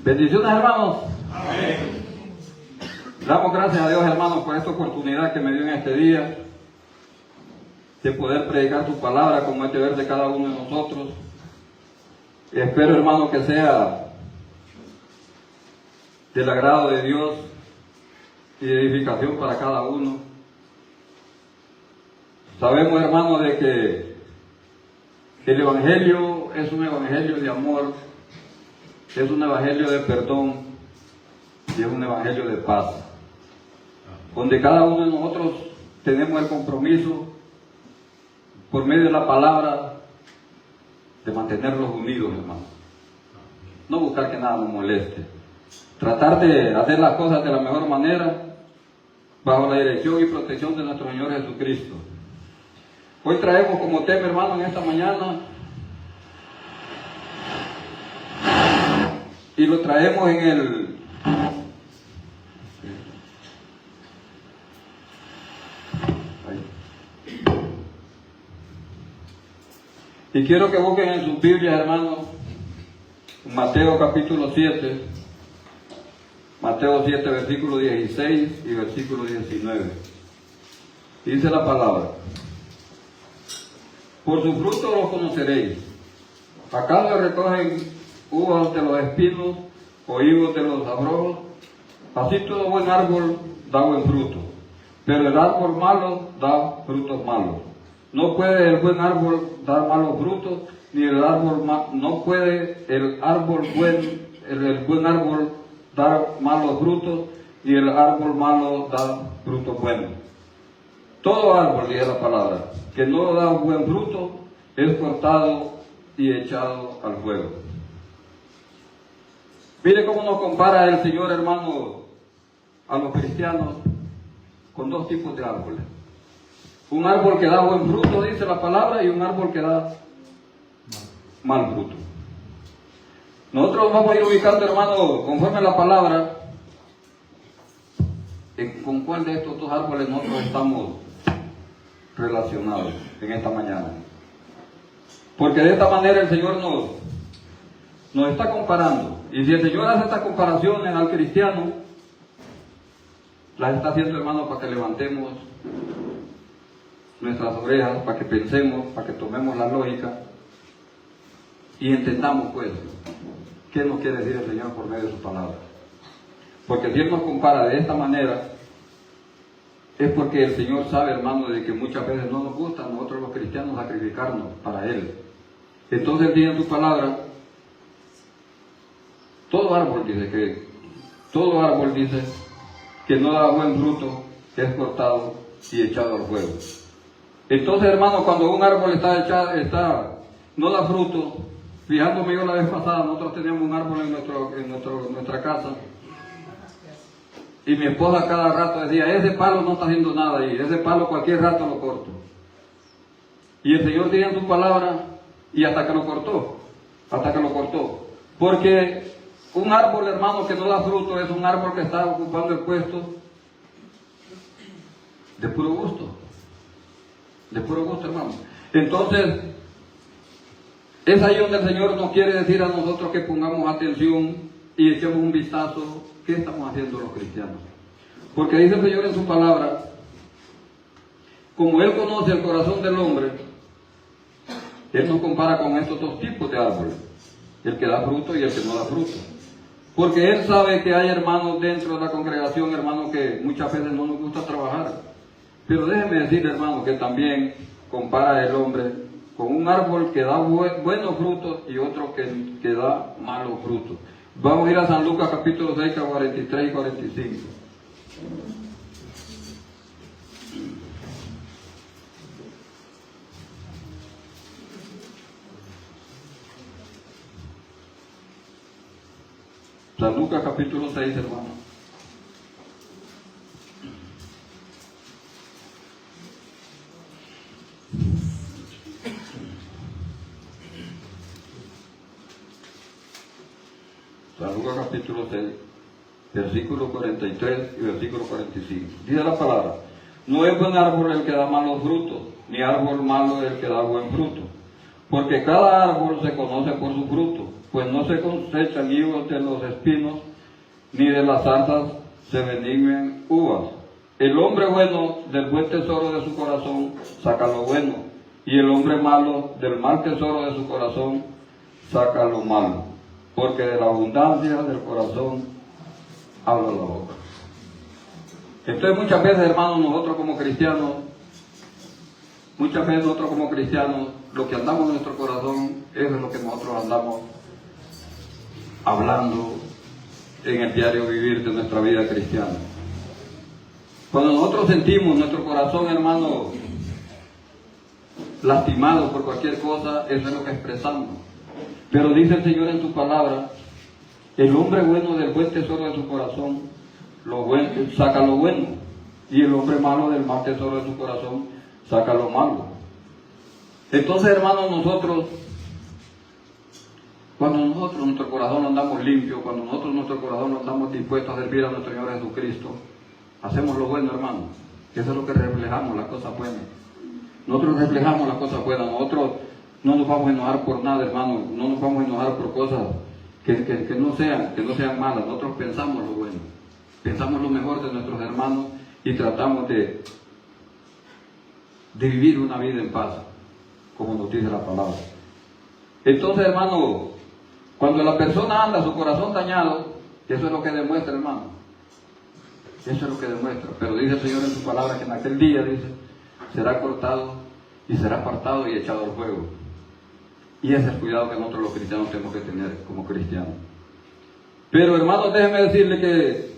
Bendiciones, hermanos. Amén. Damos gracias a Dios, hermanos, por esta oportunidad que me dio en este día de poder predicar su palabra como es deber de cada uno de nosotros. Y espero, hermano, que sea del agrado de Dios y de edificación para cada uno. Sabemos, hermano, de que el Evangelio es un Evangelio de amor, es un Evangelio de perdón y es un Evangelio de paz, donde cada uno de nosotros tenemos el compromiso por medio de la palabra de mantenerlos unidos, hermano. No buscar que nada nos moleste, tratar de hacer las cosas de la mejor manera bajo la dirección y protección de nuestro Señor Jesucristo. Hoy traemos como tema, hermano, en esta mañana, y lo traemos en el y quiero que busquen en sus Biblias, hermanos, Mateo capítulo 7, Mateo 7, versículo 16 y versículo 19. Dice la palabra: por su fruto los conoceréis. ¿Acaso recogen uvas de los espinos o higos de los abrojos? Así todo buen árbol da buen fruto, pero el árbol malo da frutos malos. No puede el buen árbol dar malos frutos, ni el árbol no puede el buen árbol dar malos frutos, ni el árbol malo da frutos buenos. Todo árbol, dice la palabra, que no da buen fruto, es cortado y echado al fuego. Mire cómo nos compara el Señor, hermano, a los cristianos con dos tipos de árboles. Un árbol que da buen fruto, dice la palabra, y un árbol que da mal fruto. Nosotros vamos a ir ubicando, hermano, conforme a la palabra, con cuál de estos dos árboles nosotros estamos relacionados en esta mañana. Porque de esta manera el Señor nos está comparando. Y si el Señor hace estas comparaciones al cristiano, las está haciendo, hermano, para que levantemos nuestras orejas, para que pensemos, para que tomemos la lógica y entendamos, pues, qué nos quiere decir el Señor por medio de su palabra. Porque si Él nos compara de esta manera, es porque el Señor sabe, hermano, de que muchas veces no nos gusta a nosotros los cristianos sacrificarnos para Él. Entonces Él dice en su palabra, todo árbol dice que no da buen fruto, que es cortado y echado al fuego. Entonces, hermano, cuando un árbol no da fruto, fijándome yo la vez pasada, nosotros teníamos un árbol en nuestra casa, y mi esposa cada rato decía, ese palo no está haciendo nada ahí, ese palo cualquier rato lo corto. Y el Señor dice en su palabra, y hasta que lo cortó. Porque un árbol, hermano, que no da fruto es un árbol que está ocupando el puesto de puro gusto, hermano. Entonces, es ahí donde el Señor nos quiere decir a nosotros que pongamos atención y echemos un vistazo. ¿Qué estamos haciendo los cristianos? Porque dice el Señor en su palabra, como Él conoce el corazón del hombre, Él nos compara con estos dos tipos de árboles, el que da fruto y el que no da fruto. Porque Él sabe que hay hermanos dentro de la congregación, hermanos, que muchas veces no nos gusta trabajar. Pero déjeme decir, hermano, que también compara el hombre con un árbol que da buenos frutos y otro que da malos frutos. Vamos a ir a San Lucas capítulo 6, 43 y 45. San Lucas capítulo 6, hermano. San Lucas capítulo 6, versículo 43 y versículo 45. Dice la palabra: no es buen árbol el que da malos frutos, ni árbol malo el que da buen fruto. porque cada árbol se conoce por su fruto, pues no se cosechan higos de los espinos, ni de las zarzas se benignen uvas. El hombre bueno del buen tesoro de su corazón saca lo bueno, y el hombre malo del mal tesoro de su corazón saca lo malo, porque de la abundancia del corazón habla la boca. Entonces muchas veces, hermanos, nosotros como cristianos, lo que andamos en nuestro corazón, eso es lo que nosotros andamos hablando en el diario vivir de nuestra vida cristiana. Cuando nosotros sentimos nuestro corazón, hermano, lastimado por cualquier cosa, eso es lo que expresamos. Pero dice el Señor en su palabra, el hombre bueno del buen tesoro de su corazón saca lo bueno, y el hombre malo del mal tesoro de su corazón saca lo malo. Entonces, hermanos, cuando nosotros nuestro corazón lo andamos limpio, cuando nosotros nuestro corazón lo andamos dispuestos a servir a nuestro Señor Jesucristo, hacemos lo bueno, hermano. Eso es lo que reflejamos, las cosas buenas. Nosotros reflejamos las cosas buenas. Nosotros no nos vamos a enojar por nada, hermano. No nos vamos a enojar por cosas que no sean malas. Nosotros pensamos lo bueno, pensamos lo mejor de nuestros hermanos y tratamos de vivir una vida en paz, como nos dice la palabra. Entonces, hermano, cuando la persona anda su corazón dañado, eso es lo que demuestra, hermano. Eso es lo que demuestra. Pero dice el Señor en su palabra que en aquel día, dice, será cortado y será apartado y echado al fuego. Y ese es el cuidado que nosotros los cristianos tenemos que tener como cristianos. Pero, hermanos, déjenme decirle que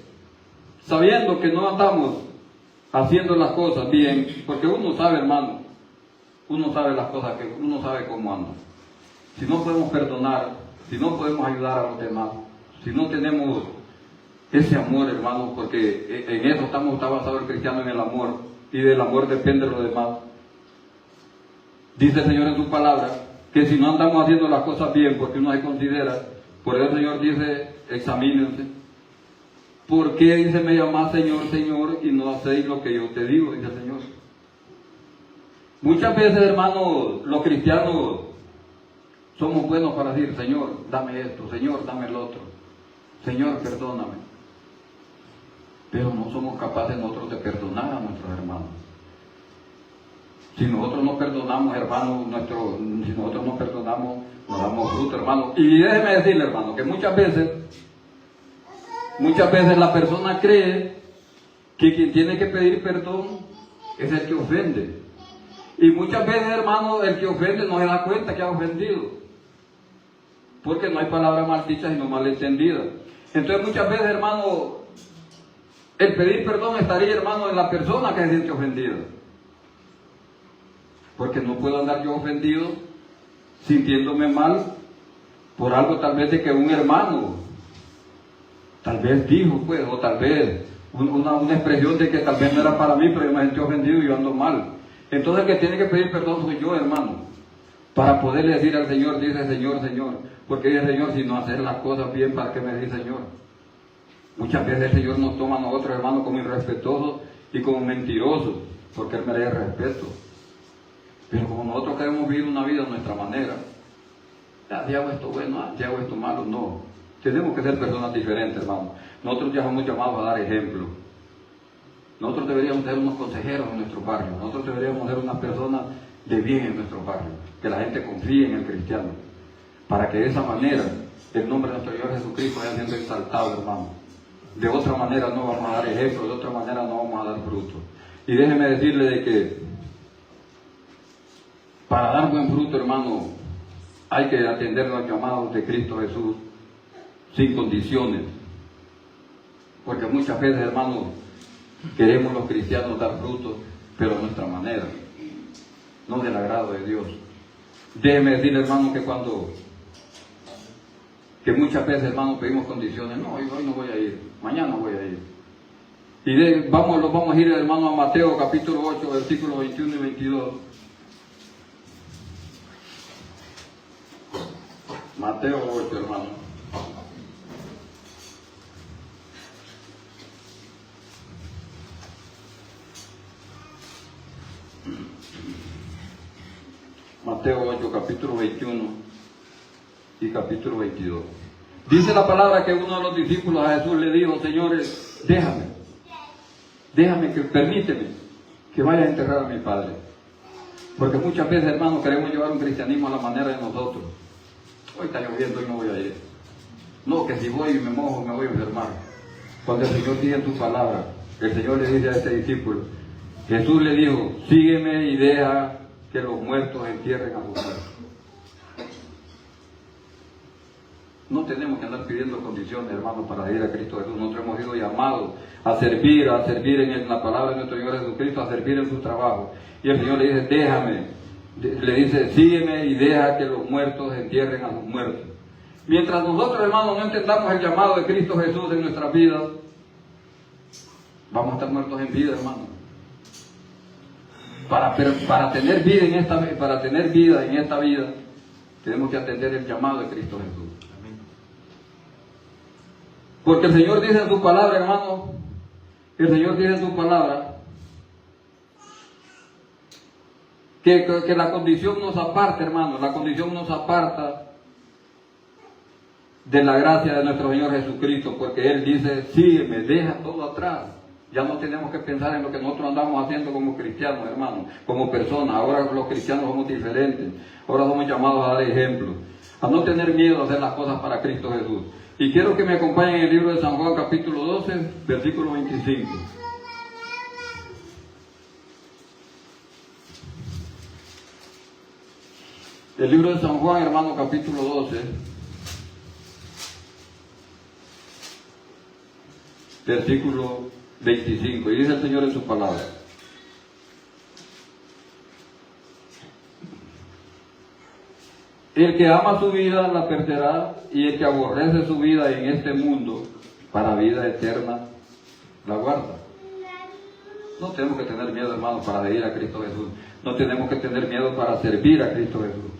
sabiendo que no andamos haciendo las cosas bien, porque uno sabe, hermano, uno sabe las cosas, uno sabe cómo anda. Si no podemos perdonar, si no podemos ayudar a los demás, si no tenemos ese amor, hermano, porque en eso está basado el cristiano, en el amor, y del amor depende lo demás. Dice el Señor en su palabra que si no andamos haciendo las cosas bien, porque uno se considera, por eso el Señor dice, examínense. ¿Por qué, dice, me llamás Señor, Señor, y no hacéis lo que yo te digo? Dice el Señor. Muchas veces, hermanos, los cristianos somos buenos para decir, Señor, dame esto, Señor, dame el otro, Señor, perdóname. Pero no somos capaces nosotros de perdonar a nuestros hermanos. Si nosotros no perdonamos, hermanos, si nosotros no perdonamos, nos damos fruto, hermano. Y déjeme decirle, hermano, que muchas veces la persona cree que quien tiene que pedir perdón es el que ofende. Y muchas veces, hermano, el que ofende no se da cuenta que ha ofendido, porque no hay palabras maldichas sino malentendidas. Entonces muchas veces, hermano, el pedir perdón estaría, hermano, en la persona que se siente ofendida, porque no puedo andar yo ofendido sintiéndome mal por algo tal vez de que un hermano tal vez dijo, pues, o tal vez una expresión de que tal vez no era para mí, pero yo me sentí ofendido y yo ando mal. Entonces el que tiene que pedir perdón soy yo, hermano, para poderle decir al Señor, dice Señor, Señor, porque dice Señor, si no hacer las cosas bien, ¿para qué me dice Señor? Muchas veces el Señor nos toma a nosotros, hermano, como irrespetuosos y como mentirosos, porque Él merece respeto. Pero como nosotros queremos vivir una vida a nuestra manera, ya hago esto bueno, ya hago esto malo, no. Tenemos que ser personas diferentes, hermano. Nosotros ya somos llamados a dar ejemplo. Nosotros deberíamos ser unos consejeros en nuestro barrio. Nosotros deberíamos ser unas personas de bien en nuestro barrio. Que la gente confíe en el cristiano. Para que de esa manera el nombre de nuestro Señor Jesucristo vaya siendo exaltado, hermano. De otra manera no vamos a dar ejemplo, de otra manera no vamos a dar fruto. Y déjeme decirle de que para dar buen fruto, hermano, hay que atender los llamados de Cristo Jesús sin condiciones. Porque muchas veces, hermano, queremos los cristianos dar frutos, pero a nuestra manera, no del agrado de Dios. Déjeme decirle, hermano, que muchas veces, hermano, pedimos condiciones. No, hoy no voy a ir, mañana voy a ir. Y vamos a ir, hermano, a Mateo capítulo 8, versículos 21 y 22. Mateo 8, hermano. Mateo 8, capítulo 21 y capítulo 22. Dice la palabra que uno de los discípulos a Jesús le dijo: Señores, déjame, permíteme que vaya a enterrar a mi padre. Porque muchas veces, hermanos, queremos llevar un cristianismo a la manera de nosotros. Hoy está lloviendo y no voy a ir. No, que si voy y me mojo, me voy a enfermar. Cuando el Señor dice en su palabra, el Señor le dice a este discípulo, Jesús le dijo: sígueme y deja que los muertos entierren a sus muertos. No tenemos que andar pidiendo condiciones, hermanos, para ir a Cristo Jesús. Nosotros hemos sido llamados a servir en la palabra de nuestro Señor Jesucristo, a servir en su trabajo. Y el Señor le dice: le dice, sígueme y deja que los muertos entierren a sus muertos. Mientras nosotros, hermanos, no entendamos el llamado de Cristo Jesús en nuestras vidas, vamos a estar muertos en vida, hermanos. Para tener vida en esta vida, tenemos que atender el llamado de Cristo Jesús. Porque el Señor dice en su palabra, hermano, el Señor dice en su palabra que la condición nos aparta, hermano, la condición nos aparta de la gracia de nuestro Señor Jesucristo, porque Él dice: sígueme, deja todo atrás. Ya no tenemos que pensar en lo que nosotros andamos haciendo como cristianos, hermanos, como personas. Ahora los cristianos somos diferentes, ahora somos llamados a dar ejemplo, a no tener miedo a hacer las cosas para Cristo Jesús. Y quiero que me acompañen en el libro de San Juan, capítulo 12, versículo 25. El libro de San Juan, hermano, capítulo 12, versículo 25. Y dice el Señor en su palabra: el que ama su vida la perderá, y el que aborrece su vida en este mundo, para vida eterna la guarda. No tenemos que tener miedo, hermanos, para ir a Cristo Jesús. No tenemos que tener miedo para servir a Cristo Jesús.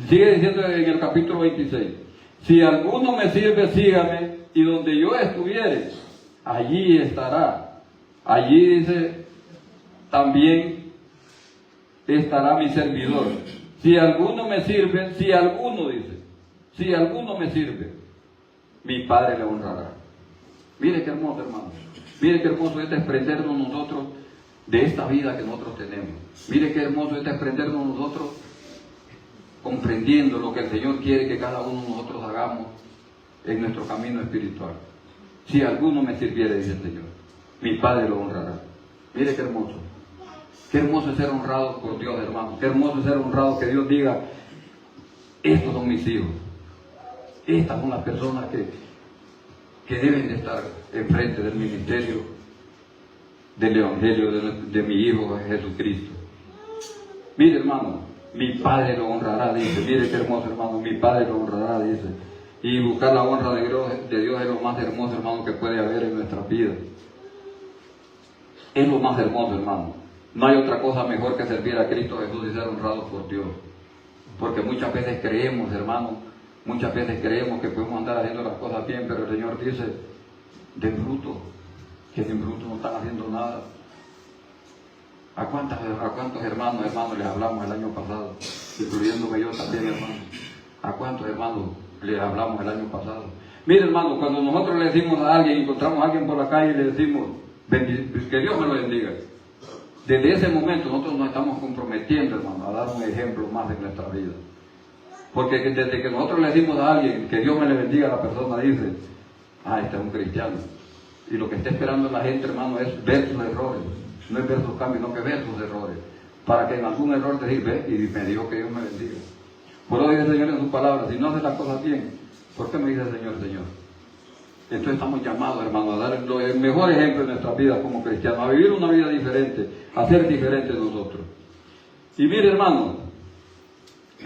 Sigue diciendo en el capítulo 26: si alguno me sirve, sígame, y donde yo estuviere, allí estará. Allí dice también estará mi servidor. Si alguno me sirve, si alguno me sirve, mi Padre le honrará. Mire qué hermoso, hermano. Mire qué hermoso es desprendernos nosotros de esta vida que nosotros tenemos. Mire qué hermoso es desprendernos nosotros comprendiendo lo que el Señor quiere que cada uno de nosotros hagamos en nuestro camino espiritual. Si alguno me sirviere, dice el Señor, mi Padre lo honrará. Mire qué hermoso. Qué hermoso es ser honrado por Dios, hermano. Qué hermoso es ser honrado, que Dios diga: estos son mis hijos. Estas son las personas que deben de estar enfrente del ministerio del Evangelio de mi Hijo Jesucristo. Mire, hermano, mi Padre lo honrará, dice. Mire qué hermoso, hermano, mi Padre lo honrará, dice. Y buscar la honra de Dios es lo más hermoso, hermano, que puede haber en nuestras vidas. Es lo más hermoso, hermano. No hay otra cosa mejor que servir a Cristo Jesús y ser honrados por Dios. Porque muchas veces creemos, hermano, que podemos andar haciendo las cosas bien, pero el Señor dice: den fruto, que sin fruto no están haciendo nada. ¿A cuántos hermanos les hablamos el año pasado? Incluyéndome yo también, hermano. ¿A cuántos hermanos les hablamos el año pasado? Mire, hermano, cuando nosotros le decimos a alguien, encontramos a alguien por la calle y le decimos: que Dios me lo bendiga. Desde ese momento nosotros nos estamos comprometiendo, hermano, a dar un ejemplo más de nuestra vida. Porque desde que nosotros le decimos a alguien que Dios me le bendiga, la persona dice: este es un cristiano. Y lo que está esperando la gente, hermano, es ver sus errores. No es ver sus cambios, sino que ver sus errores. Para que en algún error te diga: ve, y me dijo que Dios me bendiga. Por eso dice el Señor en su palabra: si no haces las cosas bien, ¿por qué me dice el Señor, Señor? Entonces estamos llamados, hermano, a dar el mejor ejemplo de nuestras vidas como cristianos, a vivir una vida diferente, a ser diferentes nosotros. Y mire, hermano,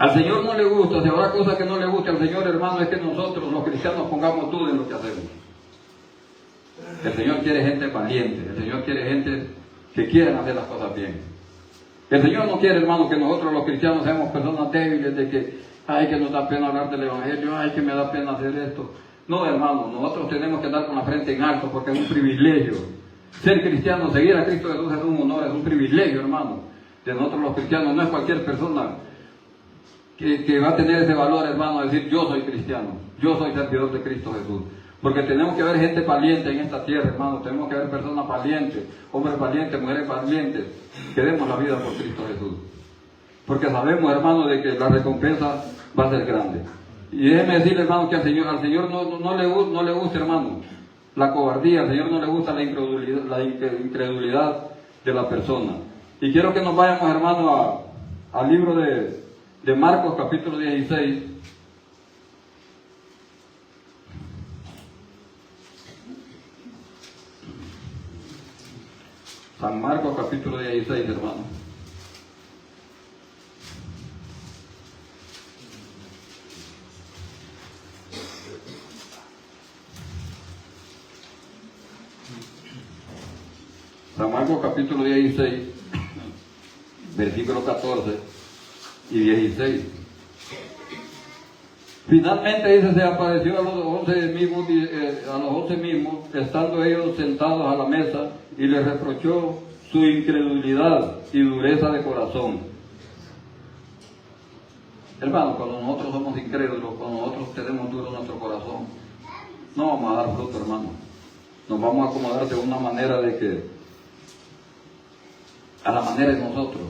al Señor no le gusta, si habrá cosas que no le guste al Señor, hermano, es que nosotros, los cristianos, pongamos duda en lo que hacemos. El Señor quiere gente valiente, el Señor quiere gente que quieran hacer las cosas bien. El Señor no quiere, hermano, que nosotros los cristianos seamos personas débiles, de que nos da pena hablar del Evangelio, que me da pena hacer esto. No, hermano, nosotros tenemos que andar con la frente en alto, porque es un privilegio. Ser cristiano, seguir a Cristo Jesús es un honor, es un privilegio, hermano. De nosotros los cristianos, no es cualquier persona que va a tener ese valor, hermano, de decir yo soy cristiano, yo soy servidor de Cristo Jesús. Porque tenemos que ver gente valiente en esta tierra, hermano, tenemos que ver personas valientes, hombres valientes, mujeres valientes, que demos la vida por Cristo Jesús. Porque sabemos, hermano, de que la recompensa va a ser grande. Y déjeme decirle, hermano, que al Señor no le gusta, hermano, la cobardía, al Señor no le gusta la incredulidad de la persona. Y quiero que nos vayamos, hermano, al libro de Marcos, capítulo 16. San Marcos, capítulo 16, hermano. San Marcos, capítulo 16, versículos 14 y 16. Finalmente, dice, se apareció a los 11 mismos, estando ellos sentados a la mesa, y les reprochó su incredulidad y dureza de corazón. Hermano, cuando nosotros somos incrédulos, cuando nosotros tenemos duro nuestro corazón, no vamos a dar fruto, hermano. Nos vamos a acomodar de una manera de que, a la manera de nosotros.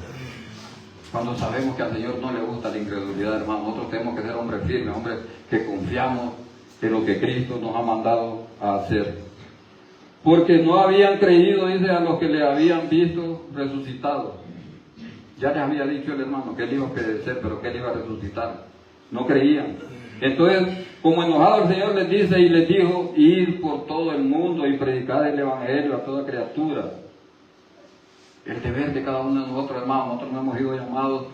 Cuando sabemos que al Señor no le gusta la incredulidad, hermano, nosotros tenemos que ser hombres firmes, hombres que confiamos en lo que Cristo nos ha mandado a hacer. Porque no habían creído, dice, a los que le habían visto resucitado. Ya les había dicho el hermano que él iba a perecer, pero que él iba a resucitar. No creían. Entonces, como enojado el Señor les dice y les dijo, ir por todo el mundo y predicar el Evangelio a toda criatura. El deber de cada uno de nosotros, hermanos, nosotros no hemos sido llamados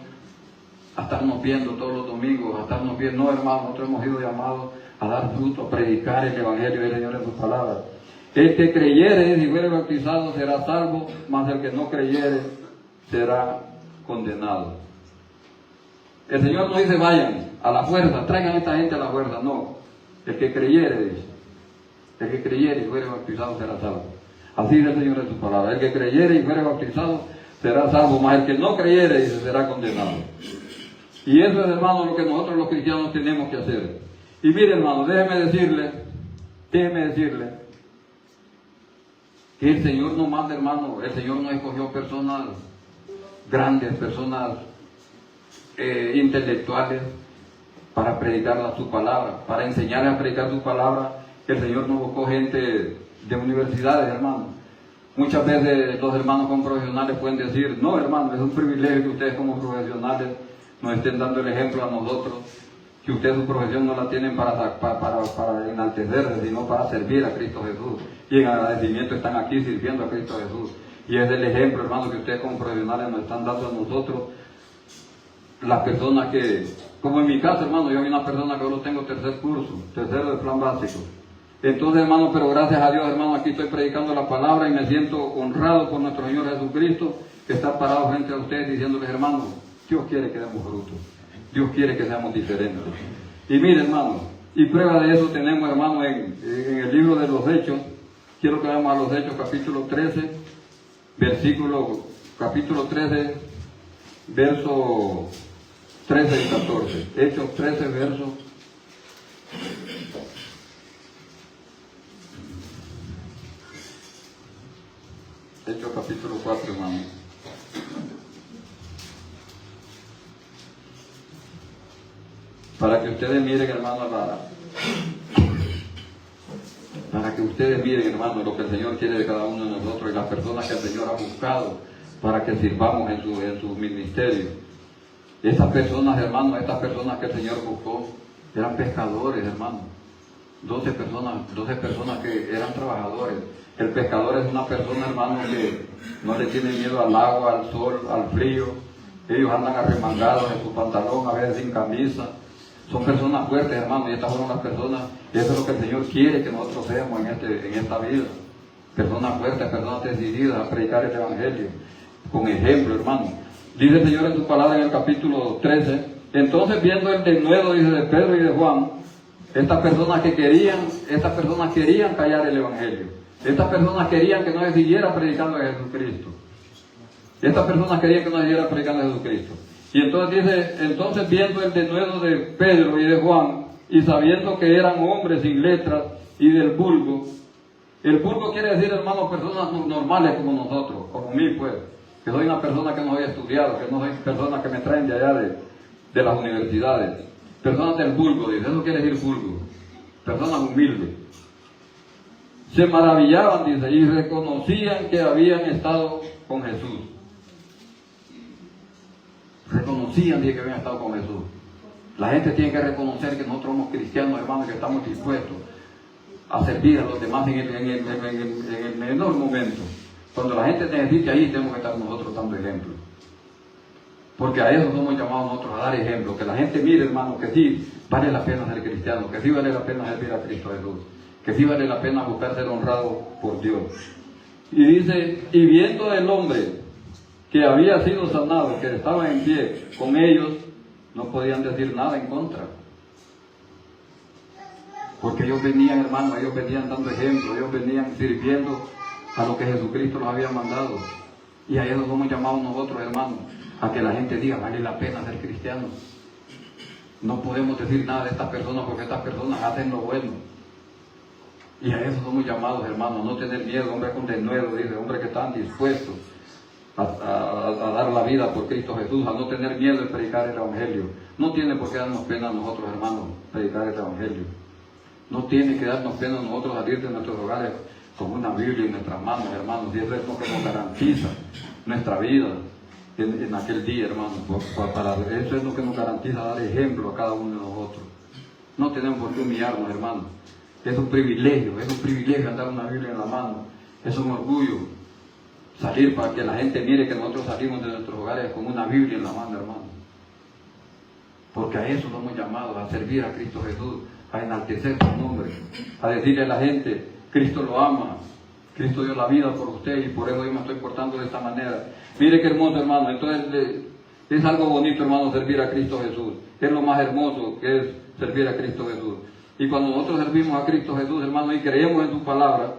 a estarnos viendo todos los domingos, a estarnos viendo, no, hermanos, nosotros hemos sido llamados a dar fruto, a predicar el Evangelio del Señor en sus palabras. El que creyere y fuere bautizado será salvo, mas el que no creyere será condenado. El Señor no dice vayan a la fuerza, traigan a esta gente a la fuerza, no. El que creyere, dice, el que creyere y fuere bautizado será salvo. Así dice el Señor en su palabra. El que creyere y fuere bautizado será salvo, mas el que no creyere, dice, será condenado. Y eso es, hermano, lo que nosotros los cristianos tenemos que hacer. Y mire, hermano, déjeme decirle que el Señor no manda, hermano, el Señor no escogió personas grandes, personas intelectuales para predicar su palabra, para enseñarles a predicar su palabra. El Señor no buscó gente de universidades, hermano. Muchas veces los hermanos como profesionales pueden decir, no, hermano, es un privilegio que ustedes como profesionales nos estén dando el ejemplo a nosotros, que ustedes su profesión no la tienen para enaltecerse, sino para servir a Cristo Jesús. Y en agradecimiento están aquí sirviendo a Cristo Jesús. Y es el ejemplo, hermano, que ustedes como profesionales nos están dando a nosotros, las personas que, como en mi caso, hermano, yo soy una persona que solo tengo tercero de plan básico. Entonces, hermano, pero gracias a Dios, hermano, aquí estoy predicando la palabra y me siento honrado por nuestro Señor Jesucristo, que está parado frente a ustedes diciéndoles, hermano, Dios quiere que demos fruto. Dios quiere que seamos diferentes. Y mire, hermano, y prueba de eso tenemos, hermano, en el libro de los Hechos. Quiero que vayamos a los Hechos, capítulo 13, capítulo 13, verso 13 y 14. Hechos 13, verso. Hechos capítulo 4, hermano. Para que ustedes miren, hermano, para que ustedes miren, hermano, lo que el Señor quiere de cada uno de nosotros y las personas que el Señor ha buscado para que sirvamos en su ministerio. Estas personas, hermano, estas personas que el Señor buscó, eran pescadores, hermano. 12 personas que eran trabajadores. El pescador es una persona, hermano, que no le tiene miedo al agua, al sol, al frío. Ellos andan arremangados en su pantalón, a veces sin camisa. Son personas fuertes, hermano, y estas fueron las personas, y eso es lo que el Señor quiere que nosotros seamos en esta vida. Personas fuertes, personas decididas a predicar el Evangelio, con ejemplo, hermano. Dice el Señor en su palabra en el capítulo 13, entonces viendo el denuedo, dice, de Pedro y de Juan, estas personas querían callar el Evangelio. Estas personas querían que no se siguiera predicando a Jesucristo. Estas personas querían que no se siguiera predicando a Jesucristo. Y entonces dice, entonces viendo el denuedo de Pedro y de Juan, y sabiendo que eran hombres sin letras y del vulgo, el vulgo quiere decir, hermanos, personas normales como nosotros, como mí pues, que soy una persona que no soy estudiado, que no soy persona que me traen de allá de las universidades, personas del vulgo, dice, eso quiere decir vulgo, personas humildes. Se maravillaban, dice, y reconocían que habían estado con Jesús. Reconocían, dice, que habían estado con Jesús. La gente tiene que reconocer que nosotros somos cristianos, hermanos, que estamos dispuestos a servir a los demás en el menor momento. Cuando la gente necesite, ahí tenemos que estar nosotros dando ejemplo. Porque a eso somos llamados nosotros, a dar ejemplo. Que la gente mire, hermano, que sí vale la pena ser cristiano, que sí vale la pena servir a Cristo Jesús, que sí vale la pena buscar ser honrado por Dios. Y dice, y viendo el hombre que había sido sanado, que estaba en pie con ellos, no podían decir nada en contra. Porque ellos venían, hermano, ellos venían dando ejemplo, ellos venían sirviendo a lo que Jesucristo los había mandado. Y a eso somos llamados nosotros, hermanos, a que la gente diga, vale la pena ser cristiano. No podemos decir nada de estas personas porque estas personas hacen lo bueno. Y a eso somos llamados, hermanos, no tener miedo, hombres con denuedo, dice, hombres que están dispuestos a dar la vida por Cristo Jesús, a no tener miedo de predicar el Evangelio. No tiene por qué darnos pena a nosotros, hermanos, predicar el Evangelio. No tiene que darnos pena a nosotros salir de nuestros hogares con una Biblia en nuestras manos, hermanos, y eso es lo que nos garantiza nuestra vida en aquel día, hermanos. Eso es lo que nos garantiza dar ejemplo a cada uno de nosotros. No tenemos por qué humillarnos, hermanos. Es un privilegio andar una Biblia en la mano. Es un orgullo salir para que la gente mire que nosotros salimos de nuestros hogares con una Biblia en la mano, hermano. Porque a eso somos llamados, a servir a Cristo Jesús, a enaltecer su nombre, a decirle a la gente, Cristo lo ama, Cristo dio la vida por usted y por eso yo me estoy portando de esta manera. Mire qué hermoso, hermano. Entonces es algo bonito, hermano, servir a Cristo Jesús. Es lo más hermoso que es servir a Cristo Jesús. Y cuando nosotros servimos a Cristo Jesús, hermano, y creemos en su palabra,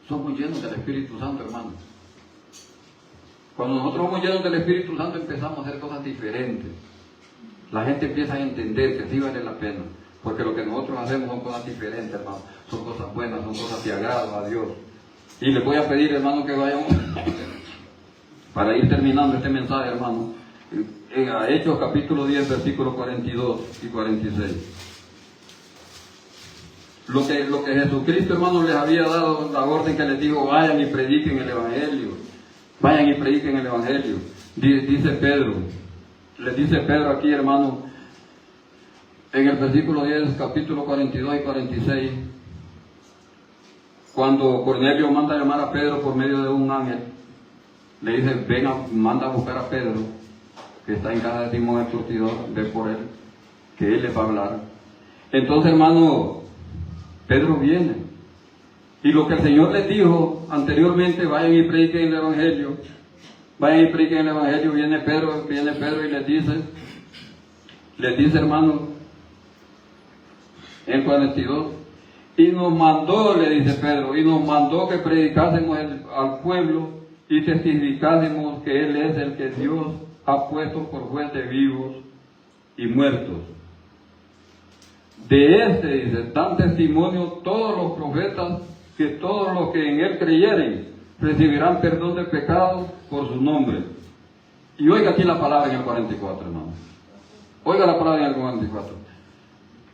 somos llenos del Espíritu Santo, hermano. Cuando nosotros somos llenos del Espíritu Santo, empezamos a hacer cosas diferentes. La gente empieza a entender que sí vale la pena, porque lo que nosotros hacemos son cosas diferentes, hermano. Son cosas buenas, son cosas que agradan a Dios. Y les voy a pedir, hermano, que vayamos, para ir terminando este mensaje, hermano, a Hechos capítulo 10, versículos 42 y 46. Lo que Jesucristo, hermano, les había dado la orden que les dijo, vayan y prediquen el Evangelio. Vayan y prediquen el Evangelio. Dice Pedro, les dice Pedro aquí, hermano, en el versículo 10, capítulo 42 y 46, cuando Cornelio manda a llamar a Pedro por medio de un ángel, le dice, venga, manda a buscar a Pedro, que está en casa de Simón el Curtidor, ve por él, que él les va a hablar. Entonces, hermano, Pedro viene, y lo que el Señor les dijo anteriormente, vayan y prediquen el Evangelio, viene Pedro y les dice, hermano, en 42, y nos mandó, le dice Pedro, y nos mandó que predicásemos al pueblo y testificásemos que Él es el que Dios ha puesto por juez de vivos y muertos. De dice, dan testimonio todos los profetas, que todos los que en Él creyeren recibirán perdón de pecados por su nombre. Y oiga aquí la palabra en el 44, hermano. Oiga la palabra en el 44.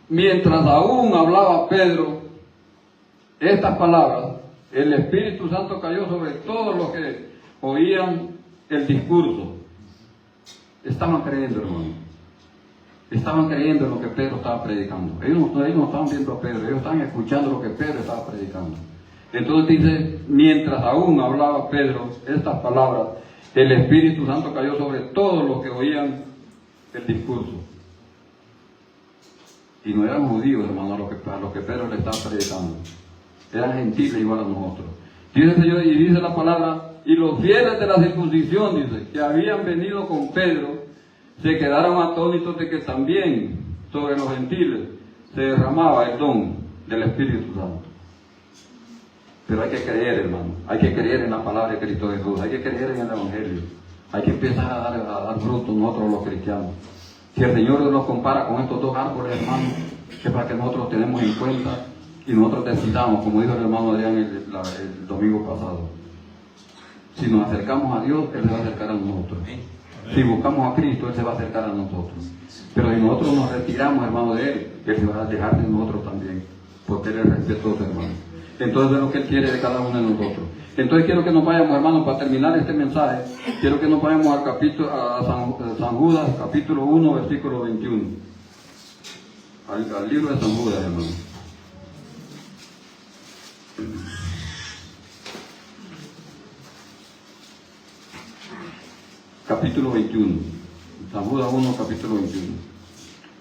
Mientras aún hablaba Pedro estas palabras, el Espíritu Santo cayó sobre todos los que oían el discurso. Estaban creyendo, hermano. Estaban creyendo en lo que Pedro estaba predicando. Ellos no estaban viendo a Pedro, ellos estaban escuchando lo que Pedro estaba predicando. Entonces dice, mientras aún hablaba Pedro estas palabras, el Espíritu Santo cayó sobre todos los que oían el discurso. Y no eran judíos, hermano, a los que Pedro le estaba predicando. Eran gentiles igual a nosotros. Dice el Señor, y dice la palabra, y los fieles de la circuncisión, dice, que habían venido con Pedro, se quedaron atónitos de que también sobre los gentiles se derramaba el don del Espíritu Santo. Pero hay que creer, hermano, hay que creer en la palabra de Cristo Jesús, hay que creer en el Evangelio. Hay que empezar a dar fruto nosotros los cristianos. Si el Señor nos compara con estos dos árboles, hermano, es para que nosotros tenemos en cuenta y nosotros decidamos, como dijo el hermano Adrián el domingo pasado. Si nos acercamos a Dios, Él se va a acercar a nosotros. Si buscamos a Cristo, Él se va a acercar a nosotros. Pero si nosotros nos retiramos, hermano, de Él, Él se va a alejar de nosotros también, porque Él es respetuoso, hermano. Entonces es lo que Él quiere de cada uno de nosotros. Entonces quiero que nos vayamos, hermanos, para terminar este mensaje, quiero que nos vayamos al capítulo, a San Judas, capítulo 1, versículo 21. Al libro de San Judas, hermano. Capítulo 21. San Judas 1, capítulo 21.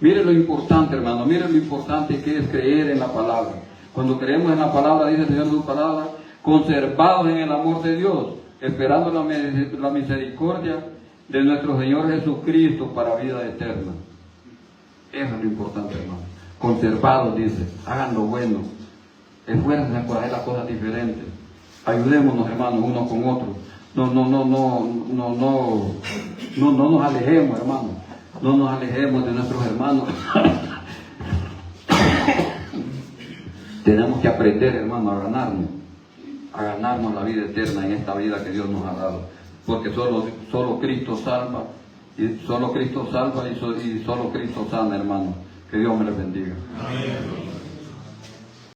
Mire lo importante, hermano, mire lo importante que es creer en la palabra. Cuando creemos en la palabra, dice el Señor en su palabra, conservados en el amor de Dios, esperando la misericordia de nuestro Señor Jesucristo para vida eterna. Eso es lo importante, hermano. Conservados, dice, hagan lo bueno, esfuércense por hacer las cosas diferentes, ayudémonos, hermanos, unos con otros. No nos alejemos, hermano. No nos alejemos de nuestros hermanos. Tenemos que aprender, hermano, a ganarnos la vida eterna en esta vida que Dios nos ha dado. Porque solo Cristo salva, y solo Cristo salva y solo Cristo sana, hermano. Que Dios me les bendiga. Amén.